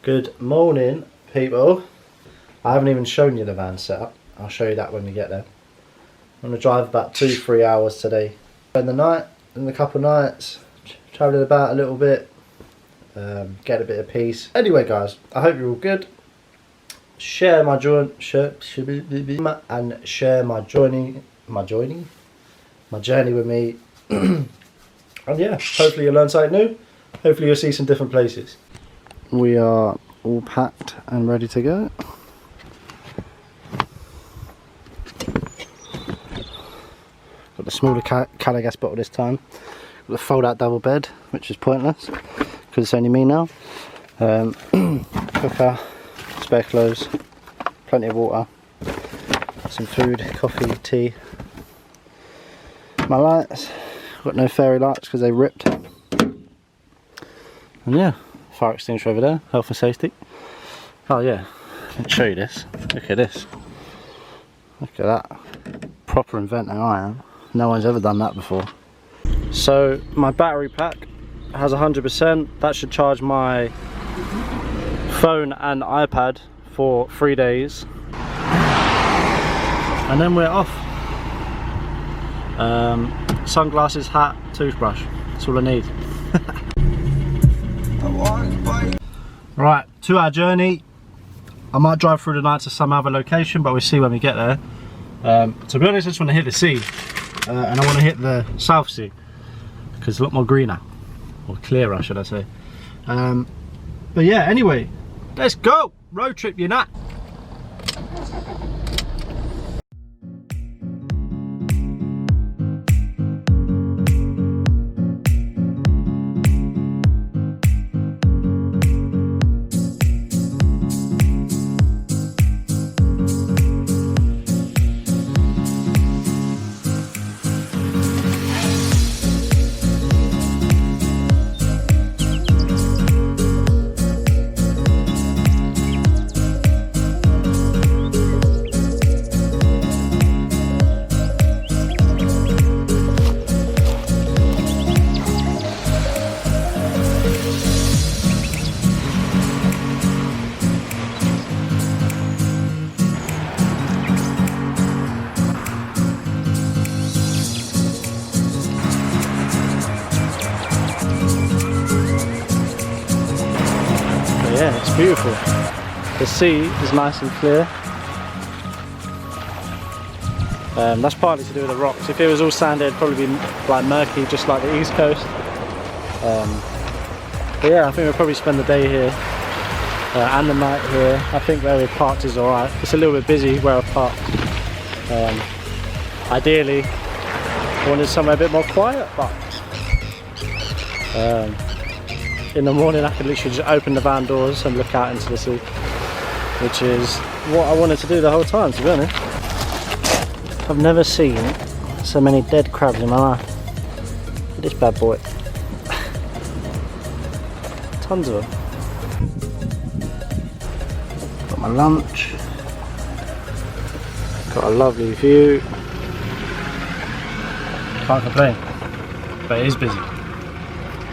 Good morning, people. I haven't even shown you the van setup. I'll show you that when we get there. I'm going to drive about 2-3 hours today. Spend the night and a couple nights, travelling about a little bit, get a bit of peace. Anyway, guys, I hope you're all good. Share my journey and share my journey with me. And yeah, hopefully you'll learn something new. Hopefully you'll see some different places. We are all packed and ready to go. Got the smaller Cali gas bottle this time. Got the fold out double bed, which is pointless because it's only me now. Cooker, spare clothes, plenty of water, some food, coffee, tea. My lights, got no fairy lights because they ripped. And yeah, fire extinguisher over there, health and safety. Oh yeah, let me show you this. Look at this. Look at that. Proper inventor I am. No one's ever done that before. So my battery pack has 100%. That should charge my phone and iPad for 3 days. And then we're off. Sunglasses, hat, toothbrush. That's all I need. Right, 2-hour journey. I might drive through the night to some other location, but we'll see when we get there. To be honest, I just want to hit the sea. And I want to hit the South Sea. Because it's a lot more greener. Or clearer, should I say. But yeah, anyway. Let's go! Road trip, you nut! Yeah, it's beautiful. The sea is nice and clear. That's partly to do with the rocks. If it was all sandy, it'd probably be like murky, just like the East Coast. But yeah, I think we'll probably spend the day here and the night here. I think where we're parked is alright. It's a little bit busy where I've parked. Ideally, I wanted somewhere a bit more quiet, but in the morning I could literally just open the van doors and look out into the sea, which is what I wanted to do the whole time, to be honest. I've never seen so many dead crabs in my life. Look at this bad boy. Tons of them. Got my lunch. Got a lovely view. Can't complain, but it is busy.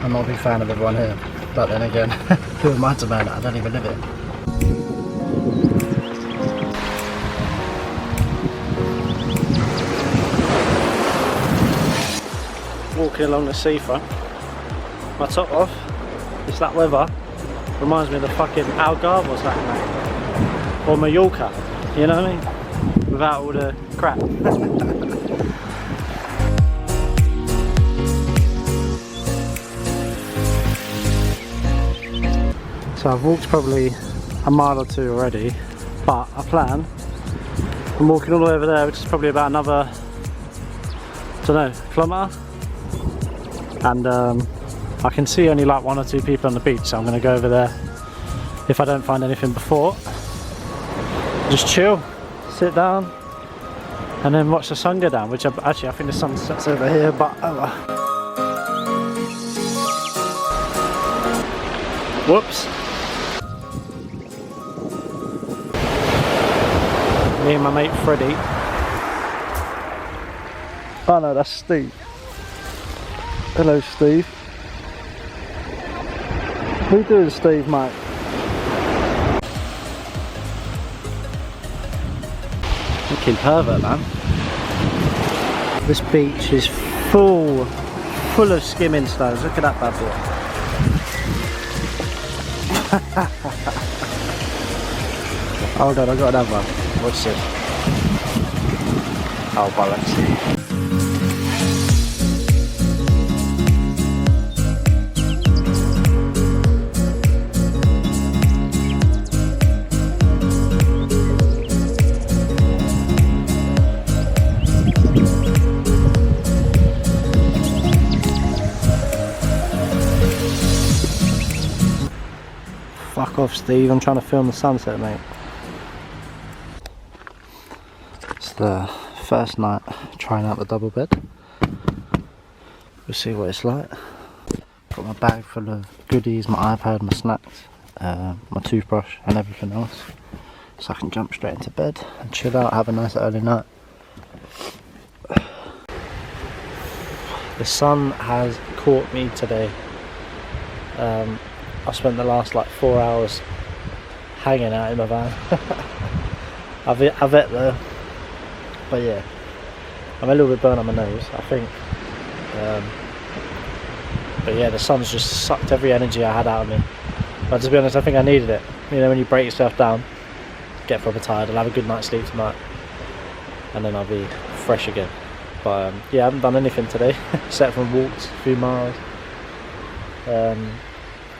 I'm not a big fan of everyone here, but then again, who am I to man? I don't even live it. Walking along the seafront, my top off. It's that weather. Reminds me of the fucking Algarve or something like that. Or Mallorca, you know what I mean? Without all the crap. So I've walked probably a mile or two already, but I plan I'm walking all the way over there, which is probably about another, I don't know, kilometre. And I can see only like 1 or 2 people on the beach, so I'm going to go over there if I don't find anything before. Just chill, sit down, and then watch the sun go down, which actually I think the sun sets over here, but whoops. Me and my mate Freddie. Oh no, that's Steve. Hello Steve. What are you doing, Steve, mate? fucking pervert, man. This beach is full of skimming stones. Look at that bad boy. Hold on, I got another one. What's this? Oh, bollocks. Fuck off, Steve. I'm trying to film the sunset, mate. It's the first night trying out the double bed. We'll see what it's like. Got my bag full of goodies, my iPad, my snacks, my toothbrush and everything else. So I can jump straight into bed and chill out, have a nice early night. The sun has caught me today. I spent the last like 4 hours hanging out in my van. I've ate though, but yeah, I'm a little bit burnt on my nose, I think. But yeah, the sun's just sucked every energy I had out of me. But to be honest, I think I needed it. You know, when you break yourself down, get proper tired, I'll have a good night's sleep tonight, and then I'll be fresh again. But yeah, I haven't done anything today, except for walks a few miles.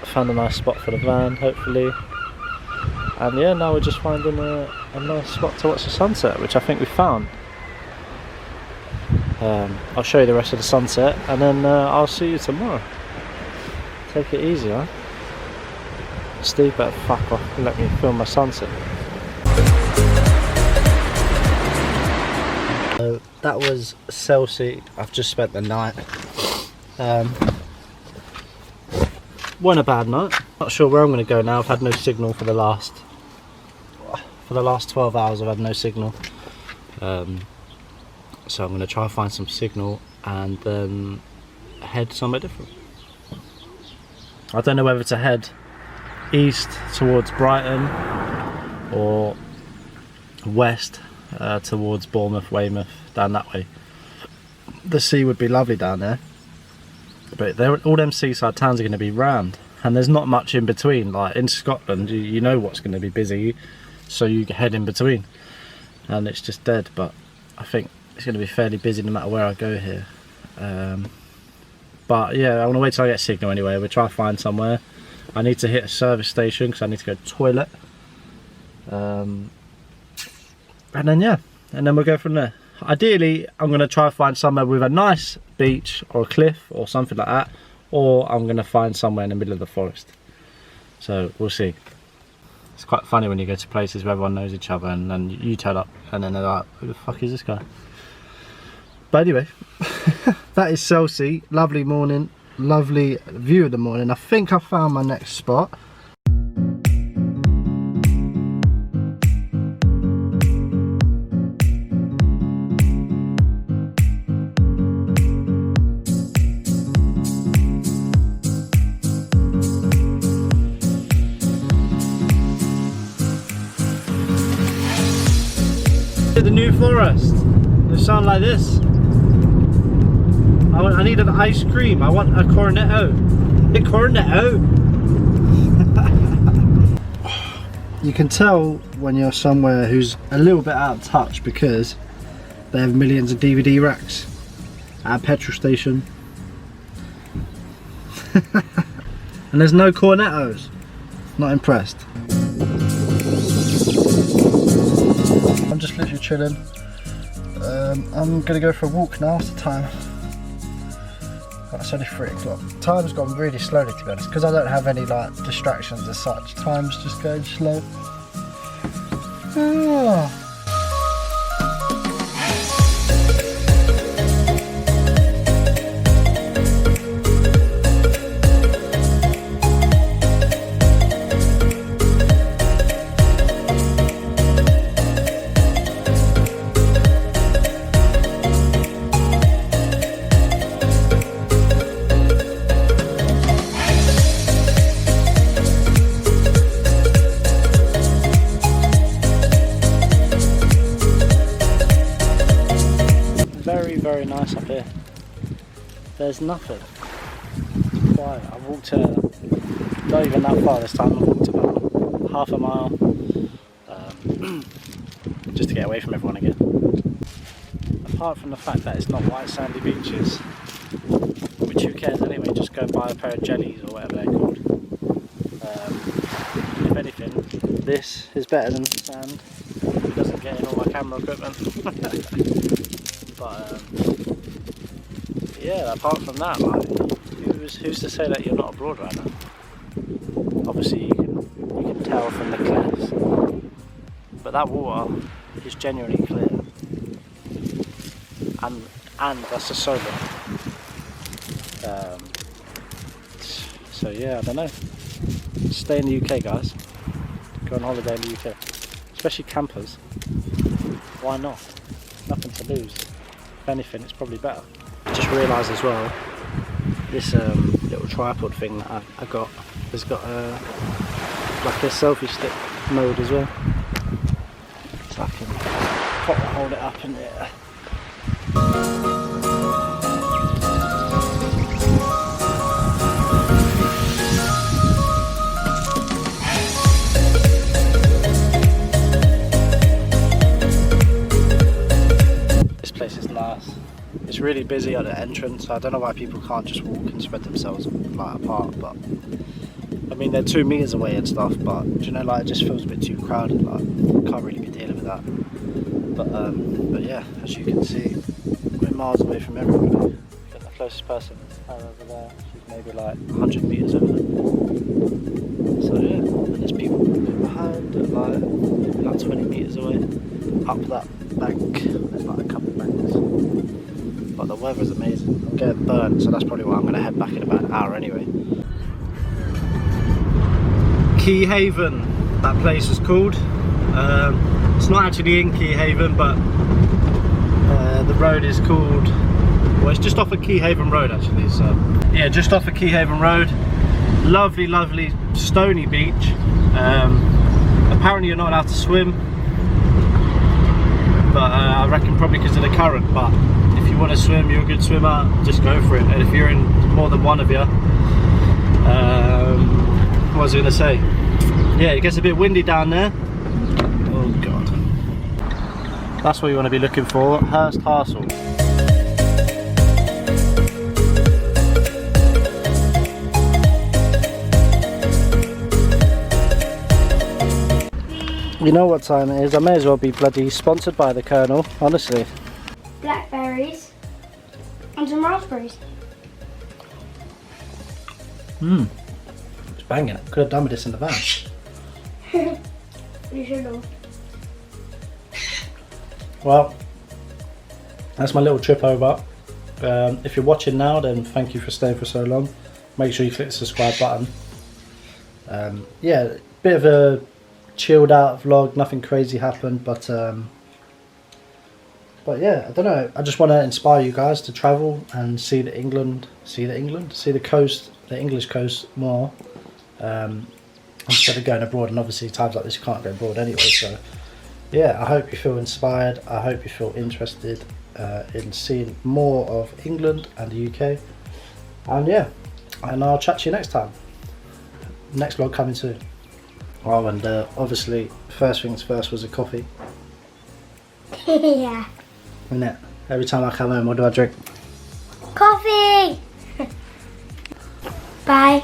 Found a nice spot for the van, hopefully, and yeah, now we're just finding a nice spot to watch the sunset, which I think we found. I'll show you the rest of the sunset, and then I'll see you tomorrow. Take it easy, huh? Steve better fuck off and let me film my sunset. So that was Chelsea. I've just spent the night. Wasn't a bad night. Not sure where I'm going to go now. I've had no signal for the last 12 hours. I've had no signal. So I'm going to try and find some signal and then head somewhere different. I don't know whether to head east towards Brighton or west towards Bournemouth, Weymouth, down that way. The sea would be lovely down there. But all them seaside towns are going to be rammed, and there's not much in between. Like in Scotland, you know what's going to be busy, so you head in between, and it's just dead. But I think it's going to be fairly busy no matter where I go here. But yeah, I want to wait till I get signal anyway. We'll try to find somewhere. I need to hit a service station because I need to go to the toilet. And then yeah, and then we'll go from there. Ideally, I'm going to try to find somewhere with a nice beach or a cliff or something like that, or I'm going to find somewhere in the middle of the forest. So we'll see. It's quite funny when you go to places where everyone knows each other and then you turn up and then they're like, who the fuck is this guy? But anyway, that is Chelsea. Lovely morning, lovely view of the morning. I think I found my next spot. The New Forest. They sound like this. I need an ice cream. I want a cornetto. A cornetto. You can tell when you're somewhere who's a little bit out of touch because they have millions of DVD racks at a petrol station. And there's no cornettos. Not impressed. I'm just literally chilling. I'm gonna go for a walk now. What's the time? Oh, it's only 3 o'clock. Time's gone really slowly, to be honest, because I don't have any like distractions as such. Time's just going slow. Oh. nice up here. There's nothing. Quiet. I've walked not even that far this time. I've walked about half a mile just to get away from everyone again. Apart from the fact that it's not white sandy beaches, which who cares anyway, just go and buy a pair of jellies or whatever they're called. If anything, this is better than sand. It doesn't get in all my camera equipment. But yeah, apart from that, like, who's to say that you're not abroad right now? Obviously you can tell from the cliffs, but that water is genuinely clear, and that's the solar. So yeah, I don't know. Stay in the UK, guys. Go on holiday in the UK, especially campers. Why not? Nothing to lose. If anything, it's probably better. I just realised as well, this little tripod thing that I got has got like a selfie stick mode as well, so I can hold it up in there. This place is nice. It's really busy at the entrance. I don't know why people can't just walk and spread themselves like apart, but I mean they're 2 meters away and stuff, but you know, like, it just feels a bit too crowded. Like, can't really be dealing with that. But yeah, as you can see, we're miles away from everybody. I think the closest person is her over there. She's maybe like 100 meters over there. So yeah, and there's people behind at like 20 meters away. Up that bank, there's like a couple of banks. But the weather's amazing. I'm getting burnt, so that's probably why I'm going to head back in about an hour anyway. Key Haven, that place is called. It's not actually in Key Haven, but the road is called, well, it's just off of Key Haven Road actually. So yeah, just off of Key Haven Road. Lovely, lovely stony beach. Apparently you're not allowed to swim, but I reckon probably because of the current. But if you want to swim, you're a good swimmer, just go for it. And if you're in more than one of you, what was I going to say? Yeah, it gets a bit windy down there. Oh god. That's what you want to be looking for, Hurst Castle. You know what time it is? I may as well be bloody sponsored by the Colonel, honestly. Blackberries and some raspberries. It's banging. Could have done with this in the van. You should have. Well, that's my little trip over. If you're watching now, then thank you for staying for so long. Make sure you click the subscribe button. Yeah, bit of a chilled out vlog, nothing crazy happened, but yeah, I don't know, I just want to inspire you guys to travel and see the coast, the English coast more, instead of going abroad. And obviously times like this you can't go abroad anyway, so yeah, I hope you feel inspired, I hope you feel interested in seeing more of England and the UK, and yeah, and I'll chat to you next time. Next vlog coming soon. Oh, and obviously, first things first was a coffee. Yeah. Isn't it? Every time I come home, what do I drink? Coffee! Bye.